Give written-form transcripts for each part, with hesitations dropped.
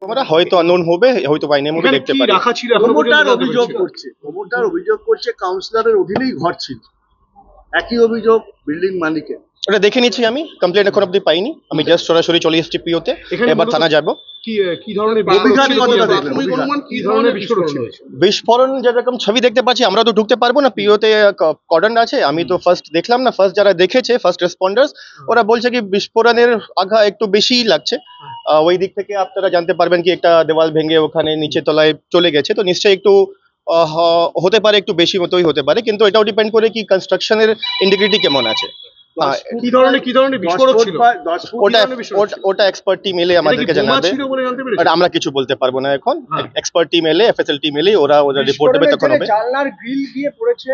আমরা হয়তো আননোন হবে, হয়তো বাইনের মধ্যে দেখতে পারি। রাখা ছিল প্রমোটার অভিযোগ করছে কাউন্সিলরের অধীনেই ঘর ছিল, একই অভিযোগ বিল্ডিং মালিকের। ওটা দেখে নিচ্ছি, আমি কমপ্লেন এখন অব্দি পাইনি, আমি জাস্ট সরাসরি চলে এসেছি পিওতে, এবার থানা যাবো। কি ধরনের বিস্ফোরণ যেরকম ছবি দেখতে পাচ্ছি, আমরা তো ঢুকতে পারবো না, পিওতে কর্ডন আছে। আমি তো ফার্স্ট দেখলাম না, ফার্স্ট যারা দেখেছে, ফার্স্ট রেসপন্ডার্স, ওরা বলছে কি বিস্ফোরণের আঘাত একটু বেশিই লাগছে। ওই দিক থেকে আপনারা জানতে পারবেন কি একটা দেওয়াল ভেঙে ওখানে নিচে তলায় চলে গেছে, তো নিশ্চয়ই একটু হতে পারে, একটু বেশি মতোই হতে পারে, কিন্তু এটাও ডিপেন্ড করে কি কনস্ট্রাকশনের ইন্টিগ্রিটি কেমন আছে। ওটা এক্সপার্ট টিম এলে আমাদেরকে জানাবে, আমরা কিছু বলতে পারবো না এখন। এক্সপার্ট টিম এলে, এফএসএল টিম এলে ওরা রিপোর্ট দেবে, তখন হবে। জানলার গ্রিল গিয়ে পড়েছে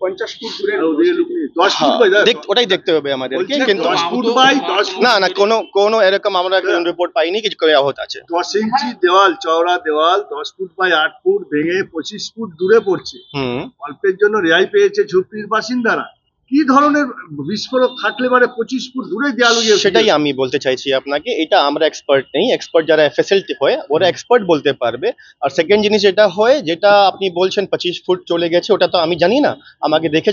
50 ফুট দূরে, ওটাই দেখতে হবে আমাদেরকে, কিন্তু 10 ফুট বাই 10 ফুট না কোনো এরকম আমরা রিপোর্ট পাইনি কিছু করে আহত আছে। 10 ইঞ্চি দেওয়াল, চওড়া দেওয়াল 10 ফুট বাই 8 ফুট ভেঙে 25 ফুট দূরে পড়ছে। অল্পের জন্য রেহাই পেয়েছে ঝুপড়ির বাসিন্দারা। কি ধরনের বিস্ফোরক থাকলে পারে 25 ফুট দূরে দেওয়াল গিয়ে? সেটাই আমি বলতে চাইছি আপনাকে, এটা আমরা এক্সপার্ট নেই, এক্সপার্ট যারা এফএসএল হয় ওরা এক্সপার্ট বলতে পারবে। আর সেকেন্ড জিনিস যেটা হয়, যেটা আপনি বলছেন 25 ফুট চলে গেছে, ওটা তো আমি জানি না, আমাকে দেখে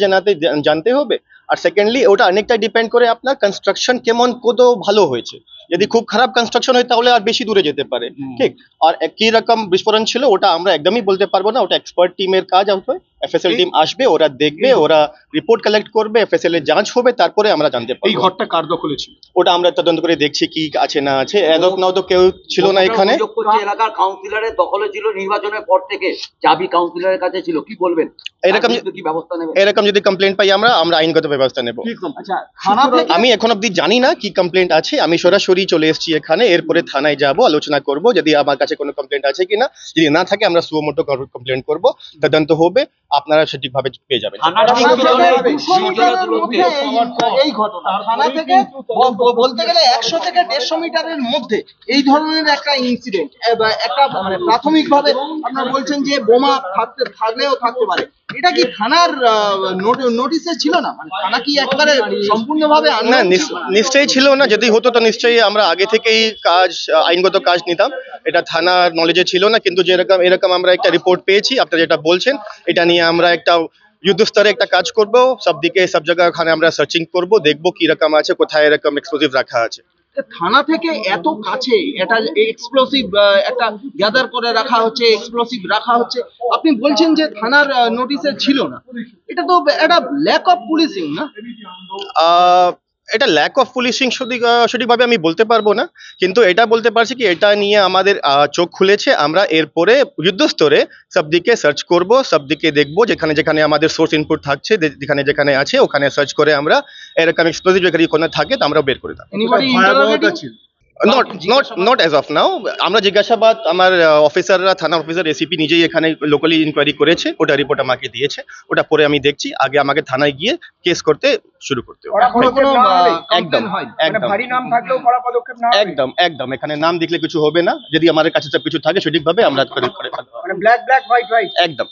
জানতে হবে। আর সেকেন্ডলি ওটা অনেকটা ডিপেন্ড করে আপনার কনস্ট্রাকশন কেমন, কত ভালো হয়েছে। যদি খুব খারাপ কনস্ট্রাকশন হয় তাহলে আর বেশি দূরে যেতে পারে, ঠিক। আর কি রকম বিস্ফোরণ ছিল ওটা আমরা একদমই বলতে পারবো না, ওটা এক্সপার্ট টিমের কাজ হবে। এফএসএল টিম আসবে, ওরা দেখবে, ওরা রিপোর্ট কালেক্ট করবে, এফএসএল এর যাঞ্চ হবে, তারপরে আমরা জানতে পারবো। এই ঘরটা কার দখলে ছিল ওটা আমরা তদন্ত করে দেখছি কি আছে না আছে। এরকম নাও তো কেউ ছিল না এখানে। এলাকার কাউন্সিলরের দখলে ছিল, নির্বাচনের পর থেকে চাবি কাউন্সিলরের কাছে ছিল, কি বলবেন? এরকম কি ব্যবস্থা নেবেন? এরকম যদি কমপ্লেন্ট পাই আমরা আইনগত ব্যবস্থা নেব। আচ্ছা, থানা থেকে আমি এখন অবধি জানি না কি কমপ্লেন্ট আছে, আমি সরাসরি চলে এসেছি এখানে, এরপরে থানায় যাব, আলোচনা করব যদি আমার কাছে কোনো কমপ্লেন্ট আছে কিনা। যদি না থাকে আমরা সুমোটো কমপ্লেন্ট করব, তদন্ত হবে, আপনারা সঠিকভাবে পেয়ে যাবেন। এই ঘটনা থানা থেকে বলতে গেলে 100 থেকে 150 মিটারের মধ্যে এই ধরনের একটা ইনসিডেন্ট, একটা মানে প্রাথমিকভাবে আপনারা বলছেন যে বোমা থাকলেও থাকতে পারে, এটা কি থানার নোটিশে ছিল না? মানে থানা কি একবারে সম্পূর্ণভাবে না, নিশ্চয়ই ছিল না। যদি হতো তো নিশ্চয়ই আমরা আগে থেকেই আইনগত কাজ নিতাম। এটা থানার নলেজে ছিল না, কিন্তু এরকম আমরা একটা রিপোর্ট পেয়েছি, আপনারা যেটা বলছেন, এটা নিয়ে আমরা একটা যুদ্ধস্তরে একটা কাজ করব, সব জায়গায় ওখানে আমরা সার্চিং করব, দেখবো কি রকম আছে, কোথায় এরকম এক্সপ্লোসিভ রাখা আছে। থানা থেকে এত কাছে এটা এক্সপ্লোসিভ একটা গ্যাদার করে রাখা হচ্ছে, এক্সপ্লোসিভ রাখা হচ্ছে, আপনি বলছেন যে থানার নোটিশে ছিল না, এটা তো একটা ল্যাক অফ পুলিশিং না? এটা ল্যাক অফ পুলিশিং সঠিকভাবে আমি বলতে পারবো না, কিন্তু এটা বলতে পারছি কি এটা নিয়ে আমাদের চোখ খুলেছে। আমরা এরপরে যুদ্ধস্তরে সব দিকে সার্চ করব, সব দিকে দেখবো, যেখানে যেখানে আমাদের সোর্স ইনপুট থাকছে, যেখানে যেখানে আছে ওখানে সার্চ করে আমরা এরকম এক্সপ্লোসিভ যেখানে থাকে তা আমরা বের করে দেবো। নট অ্যাজ অফ নাও। আমরা জিজ্ঞাসাবাদ, আমার অফিসাররা, থানা অফিসার, এসিপি নিজেই এখানে লোকালি ইনকোয়ারি করেছে, ওটা রিপোর্ট আমাকে দিয়েছে, ওটা পরে আমি দেখছি। আগে আমাকে থানায় গিয়ে কেস করতে শুরু করতে হবে। একদম এখানে নাম দেখলে কিছু হবে না, যদি আমাদের কাছে সব কিছু থাকে সঠিকভাবে আমরা একদম।